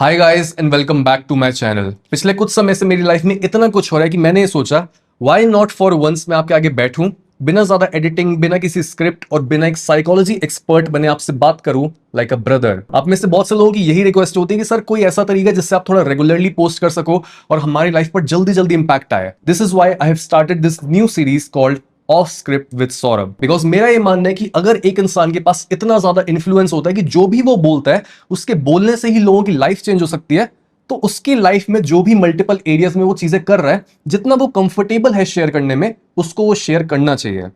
Hi guys and welcome back to my channel. पिछले कुछ समय से मेरी लाइफ में इतना कुछ हो रहा है कि मैंने ये सोचा व्हाई नॉट फॉर वंस मैं आपके आगे बैठूं, बिना ज्यादा एडिटिंग, बिना किसी स्क्रिप्ट और बिना एक साइकोलॉजी एक्सपर्ट बने आपसे बात करूं लाइक अ ब्रदर। आप में से बहुत से लोगों की यही रिक्वेस्ट होती है कि सर कोई ऐसा तरीका जिससे आप थोड़ा रेगुलरली पोस्ट कर सको और हमारी लाइफ पर जल्दी जल्दी इंपैक्ट आए। This is why I have started this new series called off script with Saurabh. Because मेरा ये मानना है कि अगर एक इंसान के पास इतना ज्यादा इन्फ्लुएंस होता है कि जो भी वो बोलता है उसके बोलने से ही लोगों की लाइफ चेंज हो सकती है, तो उसकी लाइफ में जो भी मल्टीपल एरियाज में वो चीजें कर रहा है, जितना वो कंफर्टेबल है शेयर करने में, उसको वो शेयर करना चाहिए।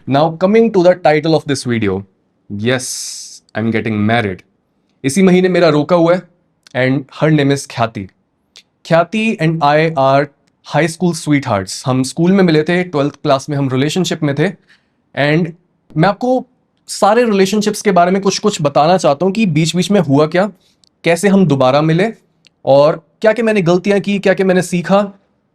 Now coming to the title of this video, yes, I am getting married. इसी महीने मेरा रोका हुआ है एंड हर नेम इज ख्याति। ख्याति and I R high school sweet hearts. हम स्कूल में मिले थे, 12th क्लास में हम रिलेशनशिप में थे। एंड मैं आपको सारे रिलेशनशिप्स के बारे में कुछ कुछ बताना चाहता हूं कि बीच बीच में हुआ क्या, कैसे हम दोबारा मिले और क्या क्या मैंने गलतियां की, क्या क्या मैंने सीखा,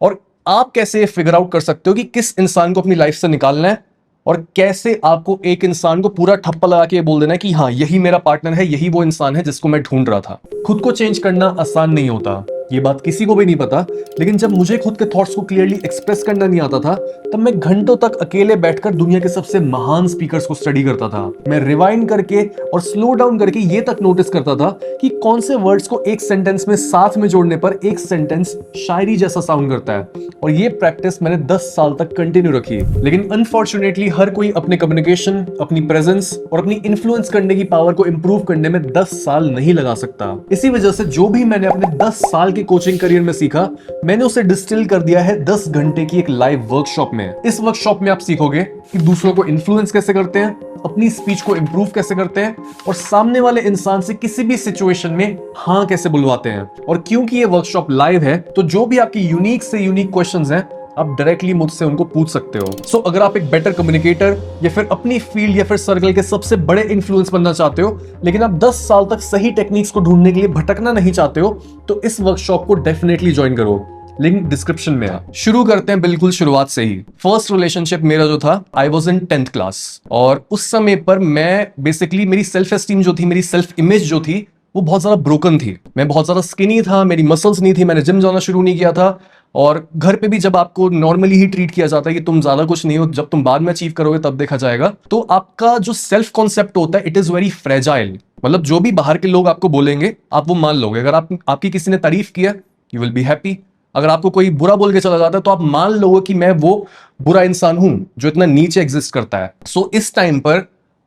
और आप कैसे फिगर आउट कर सकते हो कि किस इंसान को अपनी लाइफ से निकालना है और कैसे आपको एक इंसान को पूरा ठप्पा लगा के बोल देना है कि हाँ यही मेरा पार्टनर है, यही वो इंसान है जिसको मैं ढूंढ रहा था। खुद को चेंज करना आसान नहीं होता, ये बात किसी को भी नहीं पता। लेकिन जब मुझे खुद के थॉट्स को क्लियरली एक्सप्रेस करना नहीं आता था, तब मैं घंटों तक अकेले बैठकर दुनिया के सबसे महान स्पीकर्स को स्टडी करता था। मैं रिवाइंड करके और स्लो डाउन करके ये तक नोटिस करता था कि कौन से वर्ड्स को एक सेंटेंस में साथ में जोड़ने पर एक सेंटेंस शायरी जैसा साउंड करता है। और ये प्रैक्टिस मैंने 10 साल तक कंटिन्यू रखी। लेकिन अनफॉर्चुनेटली हर कोई अपने कम्युनिकेशन, अपनी प्रेजेंस और अपनी इन्फ्लुएंस करने की पावर को इंप्रूव करने में 10 साल नहीं लगा सकता। इसी वजह से जो भी मैंने अपने 10 साल के कोचिंग करियर में सीखा, मैंने उसे डिस्टिल कर दिया है 10 घंटे की एक लाइव वर्कशॉप में। इस वर्कशॉप में आप सीखोगे कि दूसरों को इन्फ्लुएंस कैसे करते हैं, अपनी स्पीच को इंप्रूव कैसे करते हैं और सामने वाले इंसान से किसी भी सिचुएशन में हाँ कैसे बुलवाते हैं। और क्योंकि ये वर्कशॉप लाइव है, तो जो भी आपकी यूनिक से यूनिक क्वेश्चंस हैं, आप डायरेक्टली मुझसे उनको पूछ सकते हो। सो अगर आप एक बेटर कम्युनिकेटर या फिर अपनी फील्ड या फिर सर्कल के सबसे बड़े इन्फ्लुएंस बनना चाहते हो, लेकिन आप 10 साल तक सही टेक्निक्स को ढूंढने के लिए भटकना नहीं चाहते हो, तो इस वर्कशॉप को डेफिनेटली ज्वाइन करो। लिंक डिस्क्रिप्शन में है। शुरू करते हैं बिल्कुल शुरुआत से ही। फर्स्ट रिलेशनशिप मेरा जो था, I was in 10th class, और उस समय पर मैं बेसिकली, मेरी सेल्फ एस्टीम जो थी, मेरी सेल्फ इमेज जो थी, वो बहुत ज्यादा ब्रोकन थी। मैं बहुत ज्यादा स्किनी था, मेरी मसल्स नहीं थी, मैंने जिम जाना शुरू नहीं किया था। और घर पे भी जब आपको नॉर्मली ही ट्रीट किया जाता है कि तुम ज्यादा कुछ नहीं हो, जब तुम बाद में अचीव करोगे तब देखा जाएगा, तो आपका जो सेल्फ कॉन्सेप्ट होता है, इट इज वेरी फ्रेजाइल। मतलब जो भी बाहर के लोग आपको बोलेंगे आप वो मान लोगे। अगर आपकी किसी ने तारीफ किया, यू विल बी हैप्पी। अगर आपको कोई बुरा बोल के चला जाता है, तो आप मान लोगे कि मैं वो बुरा इंसान हूं जो इतना नीचे एग्जिस्ट करता है। सो इस टाइम पर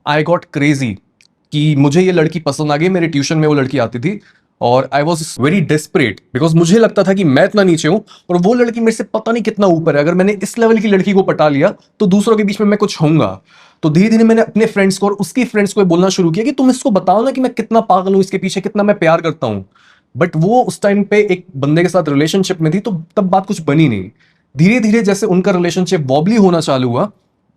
आई गॉट क्रेजी कि मुझे ये लड़की पसंद आ गई। मेरे ट्यूशन में वो लड़की आती थी और आई वॉज वेरी डेस्परेट, बिकॉज मुझे लगता था कि मैं इतना नीचे हूं और वो लड़की मेरे से पता नहीं कितना ऊपर है। अगर मैंने इस लेवल की लड़की को पटा लिया तो दूसरों के बीच में मैं कुछ होऊंगा। तो धीरे धीरे मैंने अपने फ्रेंड्स को और उसकी फ्रेंड्स को बोलना शुरू किया कि तुम इसको बताओ ना कि मैं कितना पागल हूं, इसके पीछे कितना मैं प्यार करता हूं। बट वो उस टाइम पे एक बंदे के साथ रिलेशनशिप में थी, तो तब बात कुछ बनी नहीं। धीरे धीरे जैसे उनका रिलेशनशिप वॉबली होना चालू हुआ,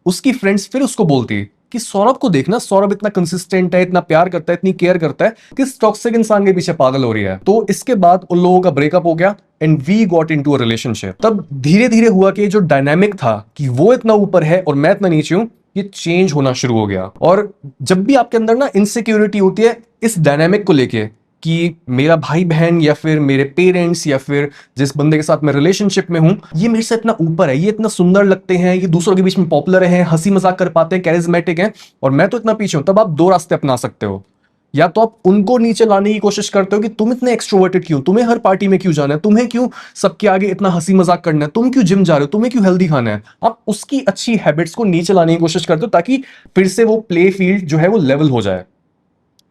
उसकी फ्रेंड्स फिर उसको बोलती कि सौरभ को देखना, सौरभ इतना कंसिस्टेंट है, इतना प्यार करता है, इतनी केयर करता है, किस टॉक्सिक इंसान के पीछे पागल हो रही है। तो इसके बाद उन लोगों का ब्रेकअप हो गया and we got into a relationship. तब धीरे धीरे हुआ कि जो डायनामिक था कि वो इतना ऊपर है और मैं इतना नीचे हूं, ये चेंज होना शुरू हो गया। और जब भी आपके अंदर ना इनसिक्योरिटी होती है इस डायनामिक को लेके कि मेरा भाई बहन या फिर मेरे पेरेंट्स या फिर जिस बंदे के साथ मैं रिलेशनशिप में हूं, ये मेरे से इतना ऊपर है, ये इतना सुंदर लगते हैं, ये दूसरों के बीच में पॉपुलर हैं, हंसी मजाक कर पाते हैं, कैरिज्मेटिक हैं, और मैं तो इतना पीछे हूं। तब आप दो रास्ते अपना सकते हो। या तो आप उनको नीचे लाने की कोशिश करते हो कि तुम इतने एक्सट्रोवर्टेड क्यों, तुम्हें हर पार्टी में क्यों जाना है, तुम्हें क्यों सबके आगे इतना हंसी मजाक करना है, तुम क्यों जिम जा रहे हो, तुम्हें क्यों हेल्दी खाना है। आप उसकी अच्छी हैबिट्स को नीचे लाने की कोशिश करते हो ताकि फिर से वो प्ले फील्ड जो है वो लेवल हो जाए।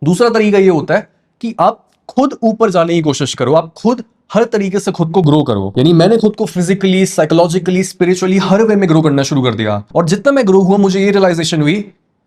दूसरा तरीका ये होता है कि आप खुद ऊपर जाने की कोशिश करो, आप खुद हर तरीके से खुद को ग्रो करो। यानी मैंने खुद को फिजिकली, साइकोलॉजिकली, स्पिरिचुअली हर वे में ग्रो करना शुरू कर दिया। और जितना मैं ग्रो हुआ, मुझे ये रियलाइजेशन हुई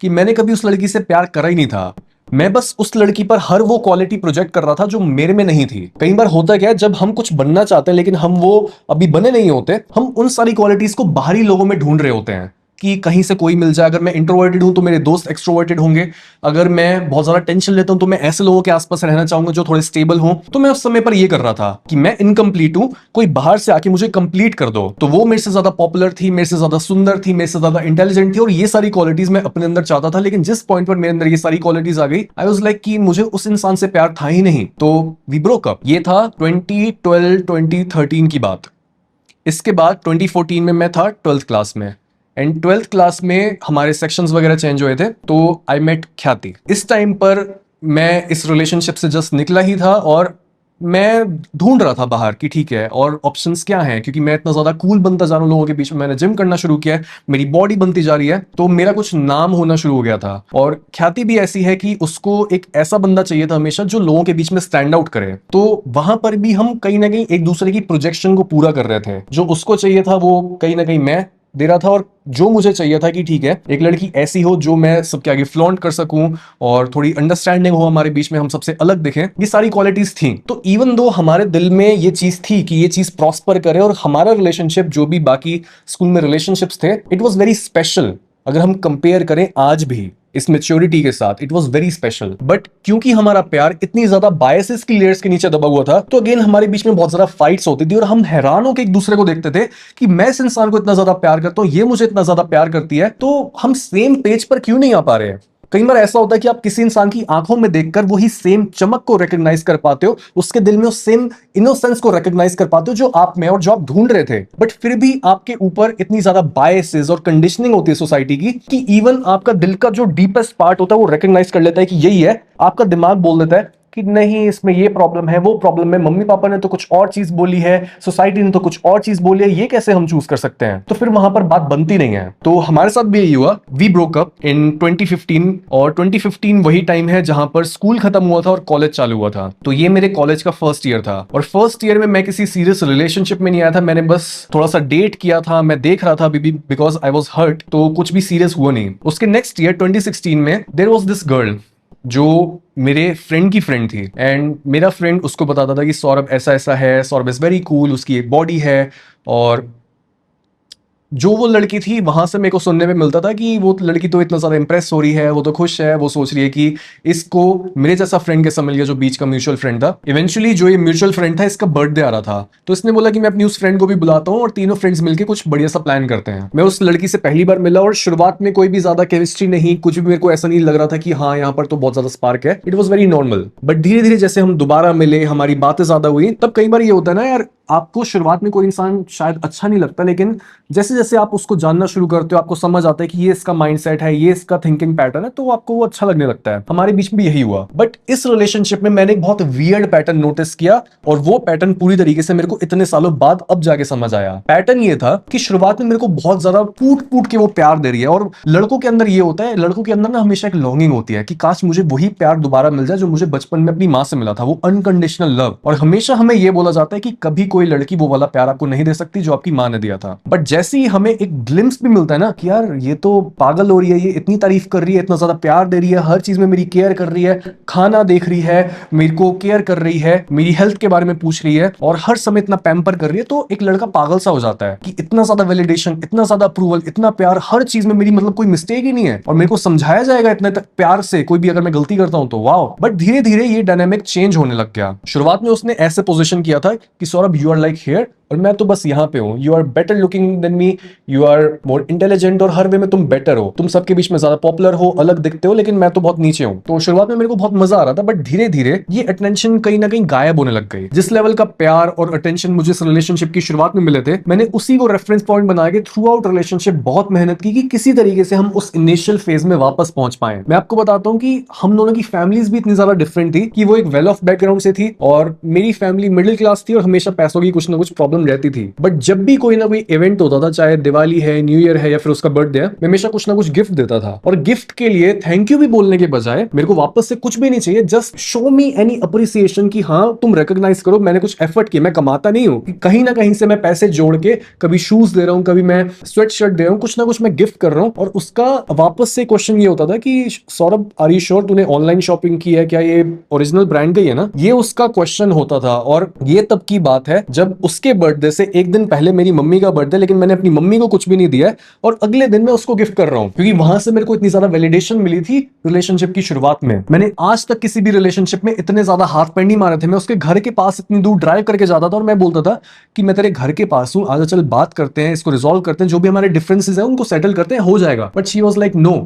कि मैंने कभी उस लड़की से प्यार करा ही नहीं था। मैं बस उस लड़की पर हर वो क्वालिटी प्रोजेक्ट कर रहा था जो मेरे में नहीं थी। कई बार होता क्या है, जब हम कुछ बनना चाहते हैं लेकिन हम वो अभी बने नहीं होते, हम उन सारी क्वालिटीज को बाहरी लोगों में ढूंढ रहे होते हैं कि कहीं से कोई मिल जाए। अगर मैं इंट्रोवर्टेड हूं तो मेरे दोस्त एक्सट्रोवर्टेड होंगे, अगर मैं बहुत ज्यादा टेंशन लेता हूं तो मैं ऐसे लोगों के आसपास रहना चाहूंगा जो थोड़े स्टेबल हों। तो मैं उस समय पर ये कर रहा था कि मैं इनकम्प्लीट हूं, कोई बाहर से आके मुझे कंप्लीट कर दो। तो वो मेरे से ज्यादा पॉपुलर थी, मेरे से ज्यादा सुंदर थी, मेरे से ज्यादा इंटेलिजेंट थी, और ये सारी क्वालिटीज मैं अपने अंदर चाहता था। लेकिन जिस पॉइंट पर मेरे अंदर ये सारी क्वालिटीज आ गई, आई वाज लाइक कि मुझे उस इंसान से प्यार था ही नहीं। तो वी ब्रोक अप। ये था 2012 2013 की बात। इसके बाद 2014 में मैं था 12th क्लास में, एंड 12th क्लास में हमारे सेक्शंस वगैरह चेंज हुए थे। तो आई मेट ख्याति। इस टाइम पर मैं इस रिलेशनशिप से जस्ट निकला ही था, और मैं ढूंढ रहा था बाहर कि ठीक है और ऑप्शंस क्या हैं, क्योंकि मैं इतना ज्यादा कूल बनता जा रहा हूं लोगों के बीच में। मैंने जिम करना शुरू किया है, मेरी बॉडी बनती जा रही है, तो मेरा कुछ नाम होना शुरू हो गया था। और ख्याति भी ऐसी है कि उसको एक ऐसा बंदा चाहिए था हमेशा जो लोगों के बीच में स्टैंड आउट करे। तो वहां पर भी हम कहीं ना कहीं एक दूसरे की प्रोजेक्शन को पूरा कर रहे थे। जो उसको चाहिए था वो कहीं ना कहीं मैं दे रहा था, और जो मुझे चाहिए था कि ठीक है एक लड़की ऐसी हो जो मैं सबके आगे फ्लॉन्ट कर सकूं, और थोड़ी अंडरस्टैंडिंग हो हमारे बीच में, हम सबसे अलग दिखें, ये सारी क्वालिटीज थी। तो इवन दो हमारे दिल में ये चीज थी कि ये चीज प्रॉस्पर करे, और हमारा रिलेशनशिप जो भी बाकी स्कूल में रिलेशनशिप्स थे, इट वॉज वेरी स्पेशल। अगर हम कंपेयर करें आज भी इस मेच्योरिटी के साथ, it was very special. But क्योंकि हमारा प्यार इतनी ज्यादा बायसेस की लेयर्स के नीचे दबा हुआ था, तो अगेन हमारे बीच में बहुत ज्यादा फाइट्स होती थी, और हम हैरान होकर एक दूसरे को देखते थे कि मैं इस इंसान को इतना ज्यादा प्यार करता हूं, ये मुझे इतना ज्यादा प्यार करती है, तो हम सेम पेज पर क्यों नहीं आ पा रहे हैं। कई बार ऐसा होता है कि आप किसी इंसान की आंखों में देखकर वही सेम चमक को रिकॉग्नाइज कर पाते हो, उसके दिल में उस सेम इनोसेंस को रिकॉग्नाइज कर पाते हो जो आप में और जो आप ढूंढ रहे थे। बट फिर भी आपके ऊपर इतनी ज्यादा बायसेस और कंडीशनिंग होती है सोसाइटी की कि इवन आपका दिल का जो डीपेस्ट पार्ट होता है वो रिकॉग्नाइज कर लेता है कि यही है। आपका दिमाग बोल देता है कि नहीं, इसमें ये प्रॉब्लम है, वो प्रॉब्लम है, मम्मी पापा ने तो कुछ और चीज बोली है, सोसाइटी ने तो कुछ और चीज बोली है, ये कैसे हम चूज कर सकते हैं। तो फिर वहां पर बात बनती नहीं है। तो हमारे साथ भी यही हुआ। वी ब्रोक अप इन 2015, और 2015 वही टाइम है जहां पर स्कूल खत्म हुआ था और कॉलेज चालू हुआ था। तो ये मेरे कॉलेज का फर्स्ट ईयर था, और फर्स्ट ईयर में मैं किसी सीरियस रिलेशनशिप में नहीं आया था। मैंने बस थोड़ा सा डेट किया था, मैं देख रहा था अभी भी, बिकॉज आई वॉज हर्ट, तो कुछ भी सीरियस हुआ नहीं। उसके नेक्स्ट ईयर 2016 में देयर वॉज दिस गर्ल जो मेरे फ्रेंड की फ्रेंड थी, एंड मेरा फ्रेंड उसको बताता था कि सौरभ ऐसा ऐसा है, सौरभ इज वेरी कूल, उसकी एक बॉडी है। और जो वो लड़की थी वहां से मेरे को सुनने में मिलता था कि वो लड़की तो इतना ज्यादा इंप्रेस हो रही है, वो तो खुश है, वो सोच रही है कि इसको मेरे जैसा फ्रेंड कैसा मिल गया जो बीच का म्यूचुअल फ्रेंड था। इवेंचुअली जो ये म्यूचुअल फ्रेंड था, इसका बर्थडे आ रहा था, तो इसने बोला कि मैं अपनी उस फ्रेंड को भी बुलाता हूँ और तीनों फ्रेंड्स मिलकर कुछ बढ़िया सा प्लान करते हैं। मैं उस लड़की से पहली बार मिला, और शुरुआत में कोई भी ज्यादा केमिस्ट्री नहीं, कुछ भी मेरे को ऐसा नहीं लग रहा था कि हाँ यहाँ पर तो बहुत ज्यादा स्पार्क है। It was very normal. But धीरे धीरे जैसे हम दोबारा मिले, हमारी बातें ज्यादा हुई, तब कई बार ये होता है ना यार, आपको शुरुआत में कोई इंसान शायद अच्छा नहीं लगता, लेकिन जैसे जैसे आप उसको जानना शुरू करते हो, आपको समझ आता है कि ये इसका माइंडसेट है, ये इसका थिंकिंग पैटर्न है, तो आपको वो अच्छा लगने लगता है। हमारे बीच में भी यही हुआ। बट इस रिलेशनशिप में मैंने एक बहुत वियर्ड पैटर्न नोटिस किया, और वो पैटर्न पूरी तरीके से मेरे को इतने सालों बाद अब जाके समझ आया। पैटर्न ये था कि शुरुआत में मेरे को बहुत ज्यादा फूट फूट के वो प्यार दे रही है, और लड़कों के अंदर ये होता है, लड़कों के अंदर ना हमेशा एक लॉन्गिंग होती है कि काश मुझे वही प्यार दोबारा मिल जाए जो मुझे बचपन में अपनी माँ से मिला था, वो अनकंडीशनल लव। और हमेशा हमें ये बोला जाता है कि कभी कोई लड़की वो वाला प्यार आपको नहीं दे सकती जो आपकी माँ ने दिया था। बट जैसे ही हमें एक ग्लिम्स भी मिलता है ना कि यार ये तो पागल हो रही है, ये इतनी तारीफ कर रही है, इतना ज्यादा प्यार दे रही है, हर चीज में मेरी केयर कर रही है, खाना देख रही है, मेरे को केयर कर रही है, मेरी हेल्थ के बारे में पूछ रही है, और हर समय इतना पैम्पर कर रही है, तो एक लड़का पागल सा हो जाता है कि इतना ज्यादा वैलिडेशन, इतना ज्यादा अप्रूवल, इतना प्यार, हर चीज में मेरी मतलब कोई मिस्टेक ही नहीं है, और मेरे को समझाया जाएगा इतने तक प्यार से, कोई भी अगर मैं गलती करता हूं तो वाओ। बट धीरे धीरे ये डायनामिक चेंज होने लग गया। शुरुआत में उसने ऐसे पोजीशन किया था कि Saurabh you are like here, और मैं तो बस यहाँ पे हूँ, you are better looking than me, you are more intelligent, और हर वे में तुम बेटर हो, तुम सबके बीच में ज्यादा पॉपुलर हो, अलग दिखते हो, लेकिन मैं तो बहुत नीचे हूँ। तो शुरुआत में मेरे को बहुत मजा आ रहा था, बट धीरे धीरे ये अटेंशन कहीं ना कहीं गायब होने लग गई। जिस लेवल का प्यार और अटेंशन मुझे इस रिलेशनशिप की शुरुआत में मिले थे, मैंने उसी को रेफरेंस पॉइंट बना के थ्रू आउट रिलेशनशिप बहुत मेहनत की कि किसी तरीके से हम उस इनिशियल फेज में वापस पहुंच पाए। मैं आपको बताता हूँ कि हम दोनों की फैमिलीज भी इतनी ज्यादा डिफरेंट थी कि वो एक वेल ऑफ बैकग्राउंड से थी, और मेरी फैमिली मिडिल क्लास थी, और हमेशा पैसों की कुछ ना कुछ प्रॉब्लम रहती थी। बट जब भी कोई ना कोई इवेंट होता था, चाहे दिवाली है, न्यू ईयर है, या फिर उसका बर्थडे है, मैं हमेशा कुछ ना कुछ गिफ्ट देता था। और गिफ्ट के लिए थैंक यू भी बोलने के बजाय मेरे को वापस से कुछ भी नहीं चाहिए, just show me any appreciation कि हाँ तुम रिकॉग्नाइज करो मैंने कुछ एफर्ट किया, मैं कमाता नहीं हूं, कहीं ना कहीं से मैं पैसे जोड़ के कभी शूज दे रहा हूं, कभी मैं स्वेट शर्ट दे रहा हूं, कुछ ना कुछ मैं गिफ्ट कर रहा हूं। और उसका वापस से क्वेश्चन ये होता था कि सौरभ आर यू श्योर तूने ऑनलाइन शॉपिंग की है, क्या ये ओरिजिनल ब्रांड का ही है ना, ये उसका क्वेश्चन होता था। और ये तब की बात है जब उसके बर्थडे से एक दिन पहले मेरी मम्मी का बर्थडे, लेकिन मैंने अपनी मम्मी को कुछ भी नहीं दिया है और अगले दिन मैं उसको गिफ्ट कर रहा हूं, क्योंकि वहां से मेरे को इतनी ज्यादा वैलिडेशन मिली थी रिलेशनशिप की शुरुआत में। मैंने आज तक किसी भी रिलेशनशिप में इतने ज्यादा हाथ पैर नहीं मारे थे। मैं उसके घर के पास इतनी दूर ड्राइव करके जाता था और मैं बोलता था कि मैं तेरे घर के पास हूं, आजा चल बात करते हैं, इसको रिजॉल्व करते हैं, जो भी हमारे डिफरेंसेस है उनको सेटल करते हैं, हो जाएगा। But she was like no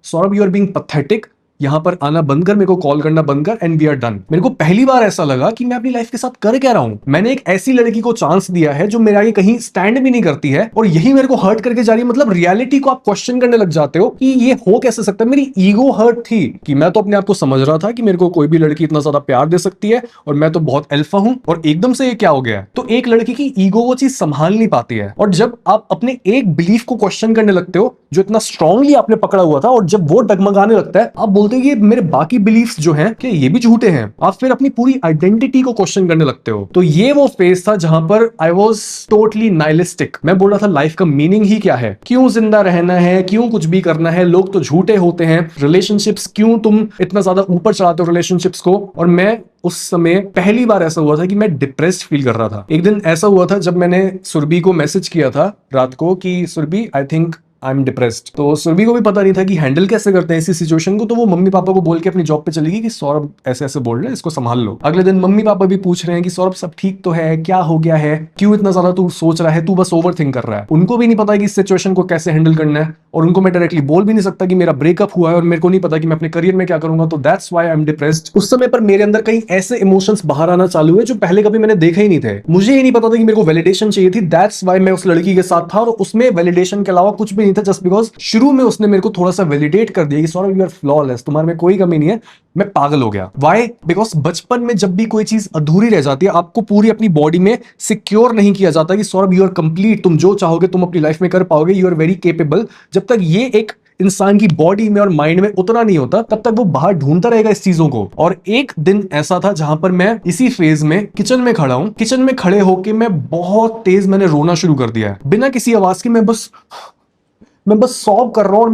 Saurabh, you are being pathetic, यहां पर आना बंद कर, मेरे को कॉल करना बंद कर, एंड वी आर डन। मेरे को पहली बार ऐसा लगा कि मैं अपनी लाइफ के साथ कर क्या रहा हूं। मैंने एक ऐसी लड़की को चांस दिया है जो मेरे आगे कहीं स्टैंड भी नहीं करती है और यही मेरे को हर्ट करके जा रही है। मतलब रियलिटी को आप क्वेश्चन करने लग जाते हो कि ये हो कैसे सकता है। मेरी ईगो हर्ट थी कि मैं तो अपने आप को समझ रहा था कि मेरे को कोई भी लड़की इतना ज्यादा प्यार दे सकती है और मैं तो बहुत अल्फा हूं, और एकदम से ये क्या हो गया। तो एक लड़की की ईगो वो चीज संभाल नहीं पाती है, और जब आप अपने एक बिलीफ को क्वेश्चन करने लगते हो जो इतना स्ट्रांगली आपने पकड़ा हुआ था, और जब वो डगमगाने लगता है, आप बोलते हो कि मेरे बाकी बिलीफ्स जो हैं कि ये भी झूठे हैं। आप फिर अपनी पूरी आइडेंटिटी को क्वेश्चन करने लगते हो। तो ये वो फेज था जहां पर आई वाज टोटली नाइलिस्टिक। मैं बोल रहा था लाइफ का मीनिंग ही क्या है, क्यों जिंदा रहना है, क्यों कुछ भी करना है, लोग तो झूठे होते हैं, रिलेशनशिप्स क्यों तुम इतना ज्यादा ऊपर चढ़ाते हो रिलेशनशिप्स को। और मैं उस समय पहली बार ऐसा हुआ था कि मैं डिप्रेस्ड फील कर रहा था। एक दिन ऐसा हुआ था जब मैंने सुरभि को मैसेज किया था रात को कि Surabhi I think I am depressed. तो सुरभि को भी पता नहीं था कि हैंडल कैसे करते हैं इसी सिचुएशन को। तो वो मम्मी पापा को बोल के अपनी जॉब पे चली गई कि सौरभ ऐसे ऐसे बोल रहे हैं, इसको संभाल लो। अगले दिन मम्मी पापा भी पूछ रहे हैं कि सौरभ सब ठीक तो है, क्या हो गया है, क्यों इतना ज्यादा तू सोच रहा है, तू बस ओवर थिंक कर रहा है। उनको भी नहीं पता कि इस सिचुएशन को कैसे हैंडल करना है, और उनको मैं डायरेक्टली बोल भी नहीं सकता कि मेरा ब्रेकअप हुआ है और मेरे को नहीं पता कि मैं अपने करियर में क्या करूंगा। तो that's why I am depressed. उस समय पर मेरे अंदर कई ऐसे इमोशंस बाहर आना चालू हुए जो पहले कभी मैंने देखे ही नहीं थे। मुझे ये नहीं पता था कि मेरे को वैलिडेशन चाहिए थी। दैट्स व्हाई मैं उस लड़की के साथ था और उसमें वैलिडेशन के अलावा कुछ भी नहीं था, जस्ट बिकॉज शुरू में उसने मेरे को थोड़ा सा वैलिडेट कर दिया कि सौरभ यू आर फ्लॉलेस, तुम्हारे में कोई कमी नहीं है। मैं पागल हो गया। व्हाई? बिकॉज बचपन में जब भी कोई चीज अधूरी रह जाती है, आपको पूरी अपनी बॉडी में सिक्योर नहीं किया जाता कि सौरभ यू आर कंप्लीट, तुम जो चाहोगे तुम अपनी लाइफ में कर पाओगे, यू आर वेरी केपेबल। जब तक ये एक इंसान की बॉडी में और माइंड में उतना नहीं होता, तब तक वो बाहर ढूंढता रहेगा इस चीजों को। और एक दिन ऐसा था जहां पर मैं इसी फेज में किचन में खड़ा हूं। किचन में खड़े होके मैं बहुत तेज मैंने रोना शुरू कर दिया है, बिना किसी आवाज के। मैं बस सॉल्व कर रहा हूं, और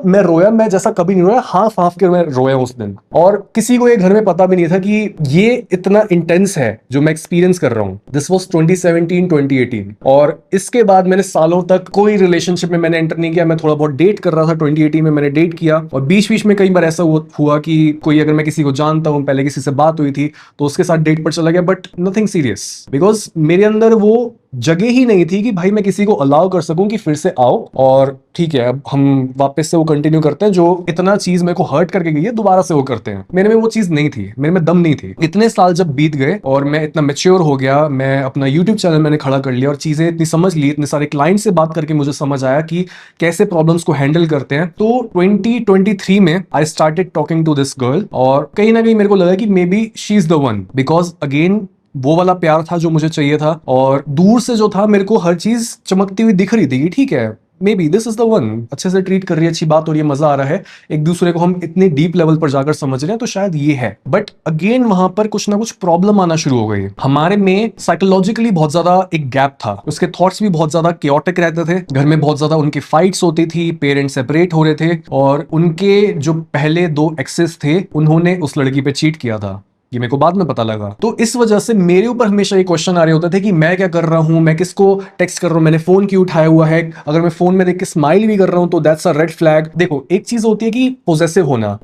मैं रोया, मैं जैसा कभी नहीं रोया, हाफ हाफ के मैं रोया उस दिन। और किसी को ये घर में पता भी नहीं था कि ये इतना इंटेंस है जो मैं एक्सपीरियंस कर रहा हूं। This was 2017 2018। और इसके बाद मैंने सालों तक कोई रिलेशनशिप में मैंने एंटर नहीं किया। मैं थोड़ा बहुत डेट कर रहा था, 2018 में मैंने डेट किया, और बीच बीच में कई बार ऐसा हुआ कि कोई अगर मैं किसी को जानता हूं, पहले किसी से बात हुई थी तो उसके साथ डेट पर चला गया, बट नथिंग सीरियस। बिकॉज मेरे अंदर वो जगह ही नहीं थी कि भाई मैं किसी को अलाउ कर सकूं कि फिर से आओ और ठीक है अब हम वापस से वो कंटिन्यू करते हैं, जो इतना चीज मेरे को हर्ट करके गई है दोबारा से वो करते हैं। मेरे में वो चीज नहीं थी, मेरे में दम नहीं थी। इतने साल जब बीत गए और मैं इतना मैच्योर हो गया, मैं अपना यूट्यूब चैनल मैंने खड़ा कर लिया और चीजें इतनी समझ ली, इतने सारे क्लाइंट से बात करके मुझे समझ आया कि कैसे प्रॉब्लम्स को हैंडल करते हैं। तो 2023 में I started talking to this girl, और कहीं ना कहीं मेरे को लगा कि maybe she is the one, because again वो वाला प्यार था जो मुझे चाहिए था। और दूर से जो था मेरे को हर चीज चमकती हुई दिख रही थी कि ठीक है may be this is the one, अच्छे से ट्रीट कर रही है, अच्छी बात हो रही है, मजा आ रहा है, एक दूसरे को हम इतने डीप लेवल पर जाकर समझ रहे हैं, तो शायद ये है। बट अगेन वहां पर कुछ ना कुछ प्रॉब्लम आना शुरू हो गई। हमारे में साइकोलॉजिकली बहुत ज्यादा एक गैप था, उसके थॉट्स भी बहुत ज्यादा केओटिक रहते थे, घर में बहुत ज्यादा उनकी फाइट्स होती थी, पेरेंट्स सेपरेट हो रहे थे, और उनके जो पहले 2 एक्सेस थे उन्होंने उस लड़की पे चीट किया था। ये मेरे को बाद में पता लगा। तो इस वजह से मेरे ऊपर हमेशा ये क्वेश्चन आ रहे होते थे कि मैं क्या कर रहा हूं, मैं किसको टेक्स्ट कर रहा हूं, मैंने फोन क्यों उठाया हुआ है, अगर मैं फोन में देख के स्माइल भी कर रहा हूं तो दैट्स अ रेड फ्लैग। देखो एक चीज होती है कि पोजेसिव होना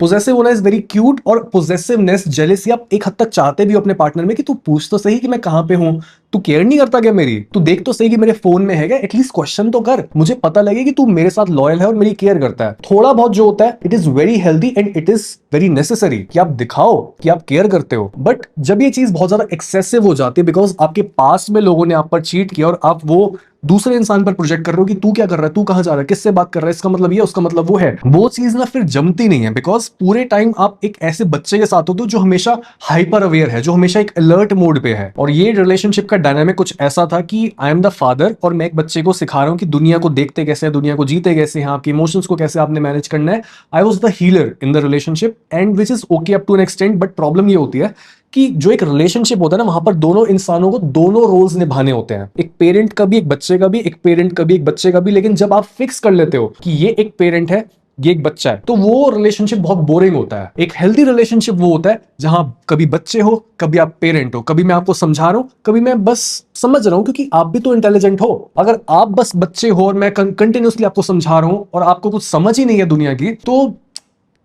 इज वेरी क्यूट, और पोजेसिवनेस, जेलेसी आप एक हद तक चाहते भी हो अपने पार्टनर में कि तू पूछ तो सही कि मैं कहां पे हूं, तू केयर नहीं करता क्या मेरी, तू देख तो सही कि मेरे फोन में है क्या, एटलीस्ट क्वेश्चन तो कर, मुझे पता लगे कि तू मेरे साथ लॉयल है और मेरी केयर करता है। थोड़ा बहुत जो होता है it is very healthy and it is very necessary कि आप दिखाओ कि आप केयर करते हो। बट जब ये चीज बहुत ज्यादा एक्सेसिव हो जाती है, बिकॉज आपके पास में लोगों ने आप पर चीट किया और आप वो दूसरे इंसान पर प्रोजेक्ट कर रहे हो कि तू क्या कर रहा है, तू कहां जा रहा है, किससे बात कर रहा है, इसका मतलब ये, उसका मतलब वो है, वो चीज ना फिर जमती नहीं है। बिकॉज पूरे टाइम आप एक ऐसे बच्चे के साथ होते हो जो हमेशा हाइपर अवेयर है, जो हमेशा एक अलर्ट मोड पे है। और ये रिलेशनशिप का डायनामिक कुछ ऐसा था कि आई एम द फादर और मैं एक बच्चे को सिखा रहा हूं कि दुनिया को देखते कैसे है, दुनिया को जीते कैसे हैं, आपके इमोशंस को कैसे आपने मैनेज करना है। I was the healer in the relationship and which is okay up to an extent. But problem ये होती है कि जो एक रिलेशनशिप होता है ना, वहां पर दोनों इंसानों को दोनों रोल्स निभाने होते हैं, एक पेरेंट का भी, एक बच्चे का भी, एक पेरेंट का भी, एक बच्चे का भी। लेकिन जब आप फिक्स कर लेते हो कि ये एक पेरेंट है, ये एक बच्चा है, तो वो रिलेशनशिप बहुत बोरिंग होता है। एक हेल्दी रिलेशनशिप वो होता है जहां कभी बच्चे हो, कभी आप पेरेंट हो, कभी मैं आपको समझा रहा हूं, कभी मैं बस समझ रहा हूं, क्योंकि आप भी तो इंटेलिजेंट हो। अगर आप बस बच्चे हो और मैं कंटिन्यूअसली आपको समझा रहा हूं और आपको कुछ समझ ही नहीं है दुनिया की, तो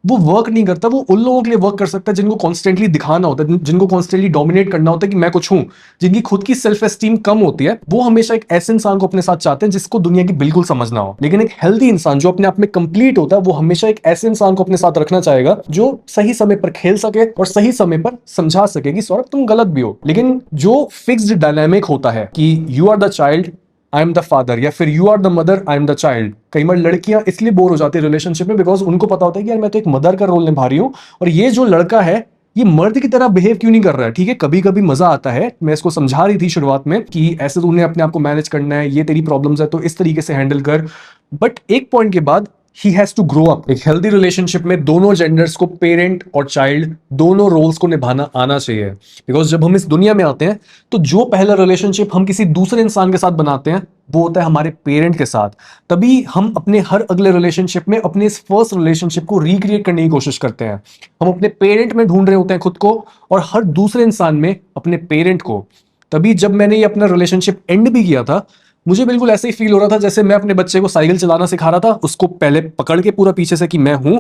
वो वर्क नहीं करता। वो उन लोगों के लिए वर्क कर सकता है जिनको कॉन्स्टेंटली दिखाना होता है, जिनको कॉन्स्टेंटली डोमिनेट करना होता है कि मैं कुछ हूं, जिनकी खुद की सेल्फ एस्टीम कम होती है। वो हमेशा एक ऐसे इंसान को अपने साथ चाहते हैं जिसको दुनिया की बिल्कुल समझना हो। लेकिन एक हेल्दी इंसान जो अपने आप में कंप्लीट होता है, वो हमेशा एक ऐसे इंसान को अपने साथ रखना चाहेगा जो सही समय पर खेल सके और सही समय पर समझा सके कि सौरभ तुम गलत भी हो। लेकिन जो फिक्स्ड डायनामिक होता है कि you are the child, I am the father, या फिर you are the mother, I am the child. कई बार लड़कियां इसलिए बोर हो जाती है रिलेशनशिप में, बिकॉज उनको पता होता है कि यार मैं तो एक मदर का रोल निभा रही हूं और ये जो लड़का है ये मर्द की तरह बिहेव क्यों नहीं कर रहा है। ठीक है, कभी कभी मजा आता है, मैं इसको समझा रही थी शुरुआत में कि ऐसे तो उन्हें अपने आप को मैनेज करना है, ये तेरी प्रॉब्लम्स है तो इस तरीके से हैंडल कर। बट एक पॉइंट के बाद he has to grow up. एक हेल्दी रिलेशनशिप में दोनों जेंडर्स को, पेरेंट और चाइल्ड, दोनों रोल्स को निभाना आना चाहिए। बिकॉज जब हम इस दुनिया में आते हैं तो जो पहला रिलेशनशिप हम किसी दूसरे इंसान के साथ बनाते हैं वो होता है हमारे पेरेंट के साथ। तभी हम अपने हर अगले रिलेशनशिप में अपने इस फर्स्ट रिलेशनशिप को रिक्रिएट करने की कोशिश करते हैं। हम अपने पेरेंट में ढूंढ रहे होते हैं खुद को और हर दूसरे इंसान में अपने पेरेंट को। तभी जब मैंने ये अपना रिलेशनशिप एंड भी किया था, मुझे बिल्कुल ऐसे ही फील हो रहा था जैसे मैं अपने बच्चे को साइकिल चलाना सिखा रहा था, उसको पहले पकड़ के पूरा पीछे से कि मैं हूं,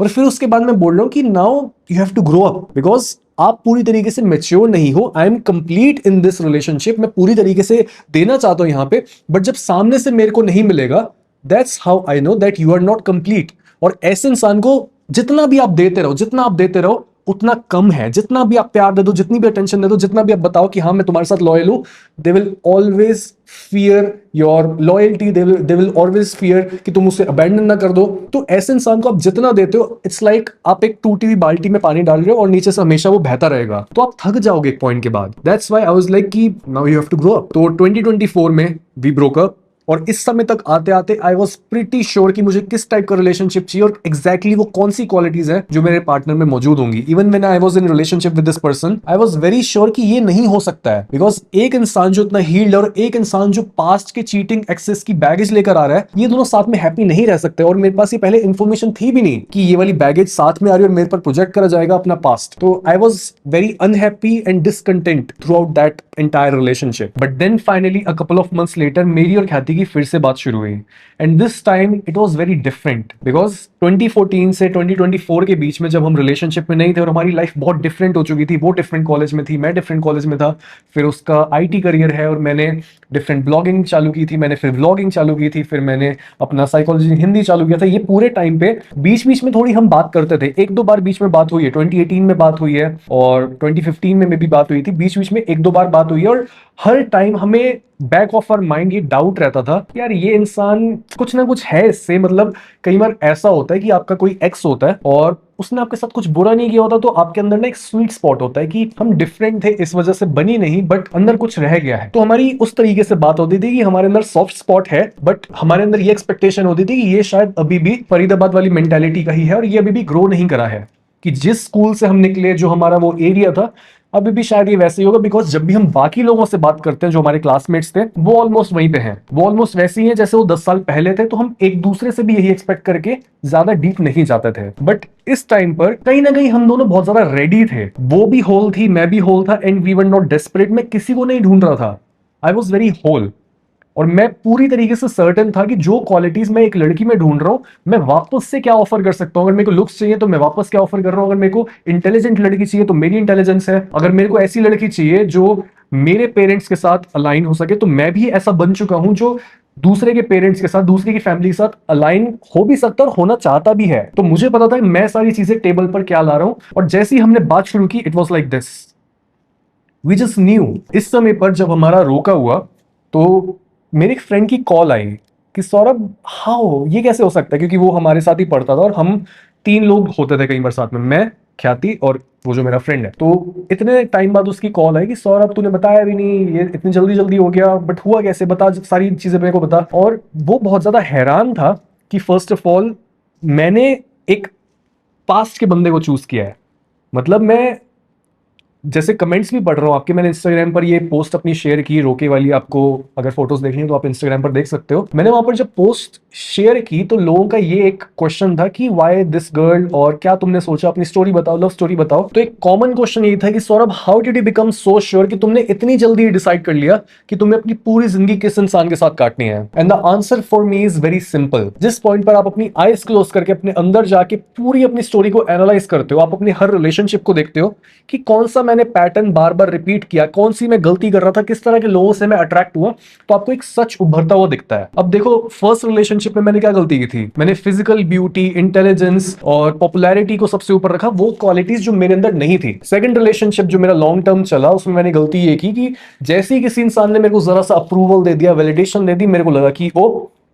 और फिर उसके बाद मैं बोल रहा हूं कि now you have to grow up, because आप पूरी तरीके से मेच्योर नहीं हो। I am complete in this relationship, मैं पूरी तरीके से देना चाहता हूं यहां पे, बट जब सामने से मेरे को नहीं मिलेगा, that's how I know that you are not complete. और ऐसे इंसान को जितना भी आप देते रहो, जितना आप देते रहो उतना कम है। जितना भी आप प्यार दे दो, जितनी भी अटेंशन दे दो, जितना भी आप बताओ कि हाँ मैं तुम्हारे साथ लॉयल हूं, they will always fear your loyalty, they will always fear कि तुम उसे अबैंडन ना कर दो। तो ऐसे इंसान को आप जितना देते हो, इट्स लाइक आप एक टूटी हुई बाल्टी में पानी डाल रहे हो और नीचे से हमेशा वो बहता रहेगा, तो आप थक जाओगे एक पॉइंट के बाद। That's why I was like कि now you have to grow up. तो 2024 में वी ब्रोक अप, और इस समय तक आते आते आई वॉज प्रिटी श्योर कि मुझे किस टाइप का रिलेशनशिप चाहिए और एग्जैक्टली वो कौन सी क्वालिटीज है जो मेरे पार्टनर में मौजूद होंगी। Even when I was in relationship with this person, I was very sure कि ये नहीं हो सकता है, बिकॉज एक इंसान जो इतना हील्ड और एक इंसान जो पास्ट के चीटिंग एक्सेस की बैगेज लेकर आ रहा है, ये दोनों साथ में हैप्पी नहीं रह सकते। और मेरे पास ये पहले इन्फॉर्मेशन थी भी नहीं कि ये वाली बैगेज साथ में आ रही है और मेरे पर प्रोजेक्ट करा जाएगा अपना पास्ट। तो I was very unhappy and discontent throughout that entire relationship. But then finally a couple of months later मेरी और ख्याति की फिर से बात शुरू हुई, and this time it was very different, because 2014 से 2024 के बीच में जब हम रिलेशनशिप में नहीं थे और हमारी लाइफ बहुत डिफरेंट हो चुकी थी। वो डिफरेंट कॉलेज में थी, मैं डिफरेंट कॉलेज में था, फिर उसका आईटी करियर है और मैंने डिफरेंट ब्लॉगिंग चालू की थी, मैंने फिर व्लॉगिंग चालू की थी, फिर मैंने अपना साइकोलॉजी हिंदी चालू किया था। ये पूरे टाइम पे बीच बीच में थोड़ी हम बात करते थे, एक दो बार बीच में बात हुई है, 2018 में बात हुई है और 2015 में भी बात हुई थी, बीच बीच में एक दो बार बात हुई है। और हर टाइम हमें बैक ऑफ आवर माइंड ये डाउट रहता था कि यार ये इंसान कुछ ना कुछ है इससे। मतलब कई बार ऐसा होता है कि आपका कोई एक्स होता है और उसने आपके साथ कुछ बुरा नहीं किया होता, तो आपके अंदर ना एक स्वीट स्पॉट होता है कि हम डिफरेंट थे, इस वजह से बनी नहीं, बट अंदर कुछ रह गया है। तो हमारी उस तरीके से बात होती थी कि हमारे अंदर सॉफ्ट स्पॉट है, बट हमारे अंदर ये एक्सपेक्टेशन होती थी कि ये शायद अभी भी फरीदाबाद वाली मेंटेलिटी का ही है और ये अभी भी ग्रो नहीं करा है, कि जिस स्कूल से हम निकले, जो हमारा वो एरिया था, अभी भी शायद ये वैसे ही होगा। बिकॉज जब भी हम बाकी लोगों से बात करते हैं जो हमारे क्लासमेट्स थे, वो ऑलमोस्ट वहीं पे हैं, वो ऑलमोस्ट वैसे ही हैं जैसे वो 10 साल पहले थे। तो हम एक दूसरे से भी यही एक्सपेक्ट करके ज्यादा डीप नहीं जाते थे। बट इस टाइम पर कहीं ना कहीं हम दोनों बहुत ज्यादा रेडी थे। वो भी होल थी, मैं भी होल था, and we were not desperate. मैं किसी को नहीं ढूंढ रहा था, आई वॉज वेरी होल। और मैं पूरी तरीके से सर्टेन था कि जो क्वालिटीज मैं एक लड़की में ढूंढ रहा हूं, मैं वापस से क्या ऑफर कर सकता हूं। अगर मेरे को लुक्स चाहिए तो मैं वापस क्या ऑफर कर रहा हूं, अगर मेरे को इंटेलिजेंट लड़की चाहिए तो मेरी इंटेलिजेंस है, अगर मेरे को ऐसी लड़की चाहिए जो मेरे पेरेंट्स के साथ अलाइन हो सके, तो मैं भी ऐसा बन चुका हूं जो दूसरे के पेरेंट्स के साथ, दूसरे की फैमिली के साथ अलाइन हो भी सकता और होना चाहता भी है। तो मुझे पता था मैं सारी चीजें टेबल पर क्या ला रहा हूं। और जैसे ही हमने बात शुरू की, it was like this, we just knew. इस समय पर जब हमारा रोका हुआ तो मेरे एक फ्रेंड की कॉल आई कि सौरभ हाउ, ये कैसे हो सकता है, क्योंकि वो हमारे साथ ही पढ़ता था और हम 3 लोग होते थे कई बार साथ में, मैं, ख्याति और वो जो मेरा फ्रेंड है। तो इतने टाइम बाद उसकी कॉल आई कि सौरभ तूने बताया भी नहीं, ये इतनी जल्दी जल्दी हो गया, बट हुआ कैसे, बता सारी चीजें मेरे को बता। और वो बहुत ज्यादा हैरान था कि फर्स्ट ऑफ ऑल मैंने एक पास्ट के बंदे को चूज किया है। मतलब मैं जैसे कमेंट्स भी पढ़ रहा हूँ आपके, मैंने इंस्टाग्राम पर ये पोस्ट अपनी शेयर की, रोके वाली, आपको अगर फोटोज देखनी है तो आप इंस्टाग्राम पर देख सकते हो। मैंने वहां पर जब पोस्ट शेयर की तो लोगों का ये एक क्वेश्चन था कि वाई दिस गर्ल, और क्या तुमने सोचा, अपनी स्टोरी बताओ, लव स्टोरी बताओ। तो एक कॉमन क्वेश्चन ये था कि Saurabh, how did you become so sure कि तुमने इतनी जल्दी डिसाइड कर लिया कि तुम्हें अपनी पूरी जिंदगी किस इंसान के साथ काटनी है? And the answer for me is very simple. जिस पॉइंट पर आप अपनी आईज क्लोज करके अपने अंदर जाके पूरी अपनी स्टोरी को एनालाइज करते हो, आप अपनी हर रिलेशनशिप को देखते हो कि कौन सा मैंने पैटर्न बार बार रिपीट किया, कौन सी मैं गलती कर रहा था, किस तरह के लोगों से मैं अट्रैक्ट हुआ, तो आपको एक सच उभरता हुआ दिखता है। अब देखो, फर्स्ट रिलेशनशिप में मैंने क्या गलती की थी? मैंने फिजिकल ब्यूटी, इंटेलिजेंस और पॉपुलैरिटी को सबसे ऊपर रखा, वो क्वालिटीज जो मेरे अंदर नहीं थी। सेकंड रिलेशनशिप जो मेरा लॉन्ग टर्म चला, उसमें मैंने गलती ये की कि जैसे ही किसी इंसान ने मेरे को जरा सा अप्रूवल दे दिया, वैलिडेशन दे दी, मेरे को लगा कि ओ,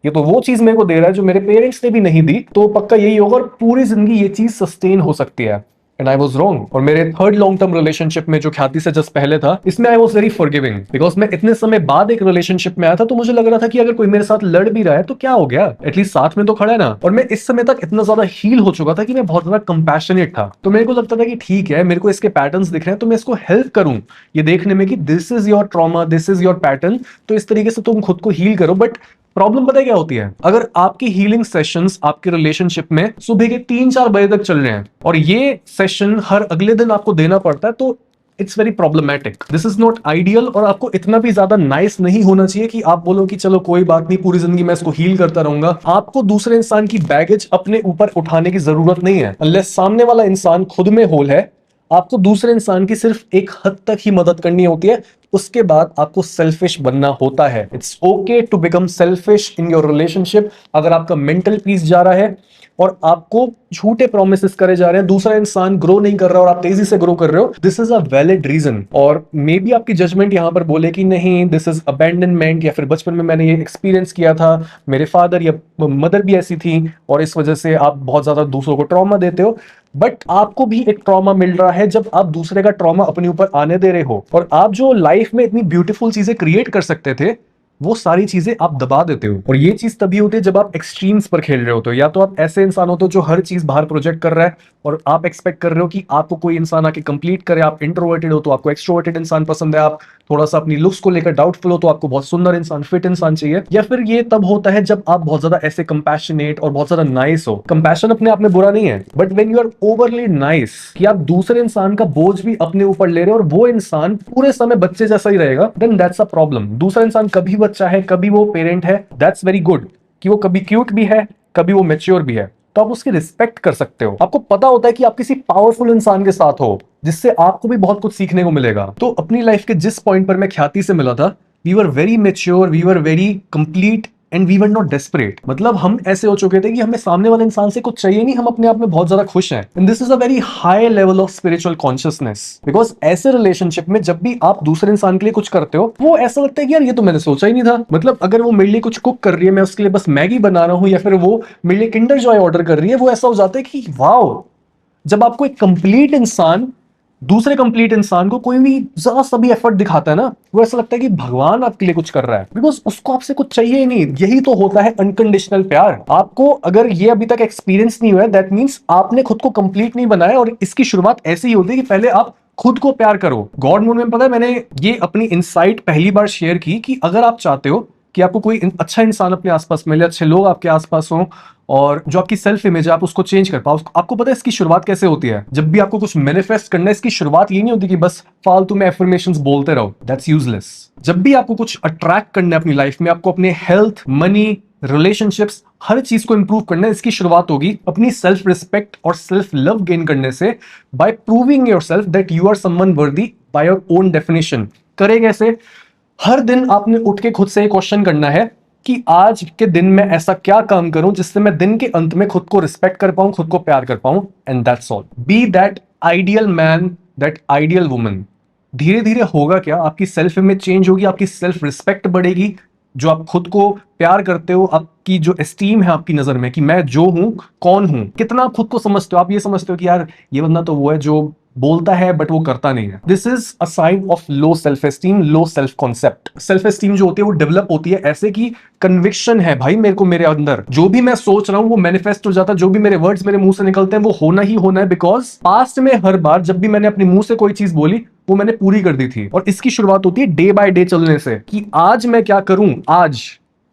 ये तो वो चीज मेरे को दे रहा है जो मेरे पेरेंट्स ने भी नहीं दी, तो पक्का यही होगा और पूरी जिंदगी ये चीज सस्टेन हो सकती है। And I was wrong. और मेरे थर्ड लॉन्ग टर्म रिलेशनशिप में, जो ख्याति से जस्ट पहले था, इसमें आई वॉज वेरी फॉरगिविंग, बिकॉज मैं इतने समय बाद एक रिलेशनशिप में आया था, तो मुझे लग रहा था कि अगर कोई मेरे साथ लड़ भी रहा है तो क्या हो गया, एटलीस्ट साथ में तो खड़ा है ना। और मैं इस समय तक इतना ज्यादा हील हो चुका था कि मैं बहुत ज्यादा कंपैशनेट था, तो मेरे को लगता था कि ठीक है, मेरे को इसके पैटर्न्स दिख रहे हैं तो मैं इसको हेल्प करूं ये देखने में कि this is your trauma, this is your pattern, तो इस तरीके से तुम खुद को हील करो। बट प्रॉब्लम पता है क्या होती है? अगर आपकी हीलिंग सेशंस आपके रिलेशनशिप में सुबह के 3-4 बजे तक चल रहे हैं और ये सेशन हर अगले दिन आपको देना पड़ता है, तो it's very problematic. This is not ideal. और आपको इतना भी ज्यादा नाइस नहीं होना चाहिए कि आप बोलो कि चलो कोई बात नहीं, पूरी जिंदगी मैं इसको हील करता रहूंगा। आपको दूसरे इंसान की बैगेज अपने ऊपर उठाने की जरूरत नहीं है, अनलेस सामने वाला इंसान खुद में होल है। आपको दूसरे इंसान की सिर्फ एक हद तक ही मदद करनी होती है, उसके बाद आपको सेल्फिश बनना होता है। It's okay to become selfish in your relationship. अगर आपका मेंटल पीस जा रहा है और आपको झूठे प्रोमिस करे जा रहे हैं, दूसरा इंसान ग्रो नहीं कर रहा और आप तेजी से ग्रो कर रहे हो, this is a valid reason. और मे बी आपकी जजमेंट यहां पर बोले कि नहीं, दिस इज अबैंडनमेंट, या फिर बचपन में मैंने ये एक्सपीरियंस किया था, मेरे फादर या मदर भी ऐसी थी और इस वजह से आप बहुत ज्यादा दूसरों को ट्रॉमा देते हो। बट आपको भी एक ट्रॉमा मिल रहा है जब आप दूसरे का ट्रॉमा अपने ऊपर आने दे रहे हो, और आप जो लाइफ में इतनी ब्यूटीफुल चीजें क्रिएट कर सकते थे, वो सारी चीजें आप दबा देते हो। और ये चीज तभी होती है जब आप एक्सट्रीम्स पर खेल रहे होते हो। या तो आप ऐसे इंसान होते हो जो हर चीज बाहर प्रोजेक्ट कर रहा है और आप एक्सपेक्ट कर रहे हो कि आपको कोई इंसान आके कंप्लीट करे, आप इंट्रोवर्टेड हो तो आपको एक्सट्रोवर्टेड इंसान पसंद है, आप थोड़ा सा अपनी लुक्स को लेकर डाउटफुल हो तो आपको बहुत सुंदर इंसान, फिट इंसान चाहिए। या फिर ये तब होता है जब आप बहुत ज्यादा ऐसे कंपैशनेट और बहुत ज्यादा नाइस हो। कंपैशन अपने आप में बुरा नहीं है, but when you are overly nice, कि आप दूसरे इंसान का बोझ भी अपने ऊपर ले रहे हो और वो इंसान पूरे समय बच्चे जैसा ही रहेगा, देन दैट्स अ प्रॉब्लम। दूसरा इंसान कभी बच्चा है, कभी वो पेरेंट है, दैट्स वेरी गुड। कि वो कभी क्यूट भी है, कभी वो मैच्योर भी है, तो आप उसकी रिस्पेक्ट कर सकते हो। आपको पता होता है कि आप किसी पावरफुल इंसान के साथ हो जिससे आपको भी बहुत कुछ सीखने को मिलेगा। तो अपनी लाइफ के जिस पॉइंट पर मैं ख्याति से मिला था, we were very mature, we were very complete and we were not desperate. मतलब हम ऐसे हो चुके थे कि हमें सामने वाले इंसान से कुछ चाहिए नहीं, हम अपने आप में बहुत ज्यादा खुश हैं। And this is a very high level of spiritual consciousness, because ऐसे रिलेशनशिप में जब भी आप दूसरे इंसान के लिए कुछ करते हो, वो ऐसा लगता है कि यार ये तो मैंने सोचा ही नहीं था। मतलब अगर वो मेरे लिए कुछ कुक कर रही है, मैं उसके लिए बस मैगी बना रहा हूं, या फिर वो मेरे लिए किंडर जॉय ऑर्डर कर रही है, वो ऐसा हो जाता है कि वाओ। जब आपको एक कंप्लीट इंसान दूसरे कंप्लीट इंसान को कोई भी जरा सा भी एफर्ट दिखाता है ना, वो ऐसा लगता है कि भगवान आपके लिए कुछ कर रहा है, बिकॉज उसको आपसे कुछ चाहिए ही नहीं। यही तो होता है अनकंडीशनल प्यार। आपको अगर ये अभी तक एक्सपीरियंस नहीं हुआ है, दैट मीन्स आपने खुद को कंप्लीट नहीं बनाया। और इसकी शुरुआत ऐसे ही होती है कि पहले आप खुद को प्यार करो। गॉड मूड में पता है, मैंने ये अपनी इनसाइट पहली बार शेयर की कि अगर आप चाहते हो कि आपको कोई अच्छा इंसान अपने आसपास मिले, अच्छे लोग आपके आसपास हो, और जो आपकी सेल्फ इमेज है आप उसको चेंज कर पाओ, आपको पता है इसकी शुरुआत कैसे होती है? जब भी आपको कुछ मैनिफेस्ट करना है, इसकी शुरुआत ये नहीं होती कि बस फालतू में एफर्मेशंस बोलते रहो, दैट्स यूजलेस। जब भी आपको कुछ अट्रैक्ट करना है अपनी लाइफ में, आपको अपने हेल्थ, मनी, रिलेशनशिप्स, हर चीज को इंप्रूव करना है, इसकी शुरुआत होगी अपनी सेल्फ रिस्पेक्ट और सेल्फ लव गेन करने से, by proving yourself that you are someone worthy by your own definition. करे कैसे? हर दिन आपने उठ के खुद से क्वेश्चन करना है कि आज के दिन में ऐसा क्या काम करूं जिससे मैं दिन के अंत में खुद को रिस्पेक्ट कर पाऊं, खुद को प्यार कर पाऊं। And that's all. Be that ideal man, that ideal woman. धीरे धीरे होगा क्या, आपकी सेल्फ इमेज चेंज होगी, आपकी सेल्फ रिस्पेक्ट बढ़ेगी। जो आप खुद को प्यार करते हो, आपकी जो एस्टीम है आपकी नजर में कि मैं जो हूं, कौन हूं, कितना आप खुद को समझते हो, आप ये समझते हो कि यार ये बंदा तो वो है जो बोलता है बट वो करता नहीं है। This is a sign of low self esteem, low self concept. Self esteem जो होती है वो डेवलप होती है ऐसे कि कन्विक्शन है भाई मेरे को, मेरे अंदर जो भी मैं सोच रहा हूं वो मैनिफेस्ट हो जाता है, जो भी मेरे वर्ड्स मेरे मुंह से निकलते हैं वो होना ही होना है। बिकॉज पास्ट में हर बार जब भी मैंने अपने मुंह से कोई चीज बोली, वो मैंने पूरी कर दी थी। और इसकी शुरुआत होती है डे बाय डे चलने से, कि आज मैं क्या करूं,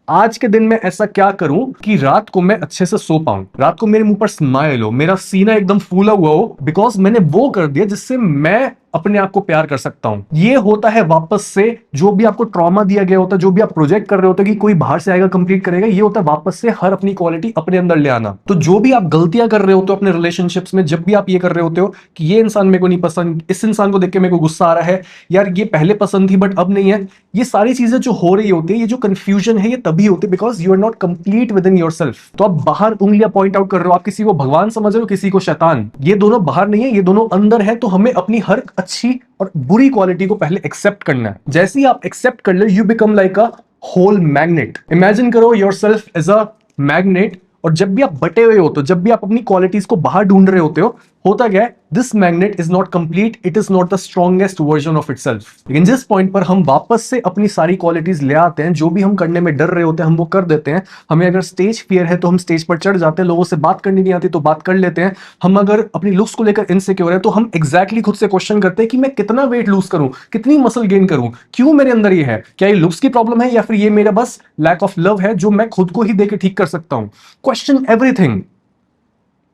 आज के दिन में ऐसा क्या करूं कि रात को मैं अच्छे से सो पाऊं, रात को मेरे मुंह पर स्माइल हो, मेरा सीना एकदम फूला हुआ हो, बिकॉज मैंने वो कर दिया जिससे मैं अपने आप को प्यार कर सकता हूं। ये होता है वापस से जो भी आपको ट्रॉमा दिया गया होता है, जो भी आप प्रोजेक्ट कर रहे होते हैं कि कोई बाहर से आएगा कंप्लीट करेगा, ये होता है वापस से हर अपनी क्वालिटी अपने अंदर ले आना। तो जो भी आप गलतियां कर रहे होते हो अपने रिलेशनशिप्स में, जब भी आप ये कर रहे होते हो कि ये इंसान मेरे को नहीं पसंद, इस इंसान को देख के मेरे को गुस्सा आ रहा है, यार ये पहले पसंद थी बट अब नहीं है, ये सारी चीजें जो हो रही होती है, ये जो कंफ्यूजन है, ये तभी होती है because you are not complete within yourself. तो आप बाहर उंगलियां पॉइंट आउट कर रहे हो, आप किसी को भगवान समझ रहे हो, किसी को शैतान, ये दोनों बाहर नहीं है, ये दोनों अंदर है। तो हमें अपनी हर अच्छी और बुरी क्वालिटी को पहले एक्सेप्ट करना है। जैसे ही आप एक्सेप्ट कर ले, you become like a whole magnet. Imagine करो योरसेल्फ एज अ मैग्नेट, और जब भी आप बटे हुए होते हो, जब भी आप अपनी क्वालिटीज को बाहर ढूंढ रहे होते हो, होता क्या है, this magnet is not complete, it is not the strongest version of itself. लेकिन जिस पॉइंट पर हम वापस से अपनी सारी क्वालिटीज ले आते हैं, जो भी हम करने में डर रहे होते हैं हम वो कर देते हैं। हमें अगर स्टेज फियर है तो हम स्टेज पर चढ़ जाते हैं, लोगों से बात करनी नहीं आती तो बात कर लेते हैं। हम अगर अपनी लुक्स को लेकर इनसिक्योर है तो हम एग्जैक्टली खुद से क्वेश्चन करते हैं कि मैं कितना वेट लूज करूं, कितनी मसल गेन करूं, क्यों मेरे अंदर ये है, क्या ये लुक्स की प्रॉब्लम है या फिर ये मेरा बस लैक ऑफ लव है जो मैं खुद को ही देकर ठीक कर सकता हूं। क्वेश्चन एवरीथिंग,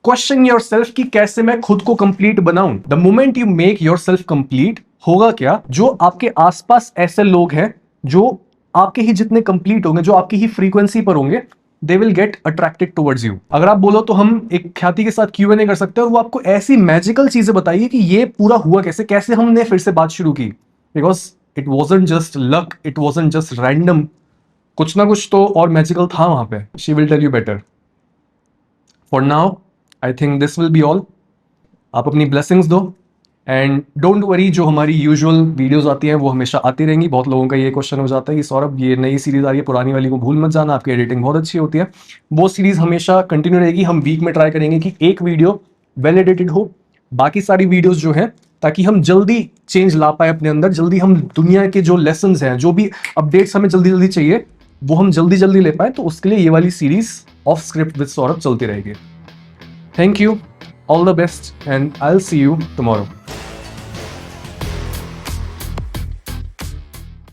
क्वेश्चन योरसेल्फ कि कैसे मैं खुद को कंप्लीट बनाऊं। The moment you make yourself complete, होगा क्या, जो आपके आसपास ऐसे लोग हैं जो आपके ही जितने कंप्लीट होंगे, जो आपकी ही फ्रीक्वेंसी पर होंगे, they will get attracted towards you. अगर आप बोलो तो हम एक ख्याति के साथ Q&A कर सकते हैं और वो आपको ऐसी मैजिकल चीजें बताइए कि ये पूरा हुआ कैसे, कैसे हमने फिर से बात शुरू की। Because it wasn't just luck, it wasn't just random, कुछ ना कुछ तो और मैजिकल था वहां पे। She will tell you better. For now I think this will be all. आप अपनी ब्लेसिंग्स दो एंड डोंट वरी, जो हमारी यूजुअल वीडियोस आती हैं वो हमेशा आती रहेंगी। बहुत लोगों का ये क्वेश्चन हो जाता है कि सौरभ ये नई सीरीज आ रही है, पुरानी वाली को भूल मत जाना, आपकी एडिटिंग बहुत अच्छी होती है। वो सीरीज हमेशा कंटिन्यू रहेगी। हम वीक में ट्राई करेंगे कि एक वीडियो वेल एडिटेड हो, बाकी सारी वीडियोस जो हैं, ताकि हम जल्दी चेंज ला पाए अपने अंदर, जल्दी हम दुनिया के जो लेसन्स हैं, जो भी अपडेट्स हमें जल्दी जल्दी चाहिए, वो हम जल्दी जल्दी ले पाए। तो उसके लिए ये वाली series of script with Saurabh चलती रहेगी। Thank you, all the best, and I'll see you tomorrow.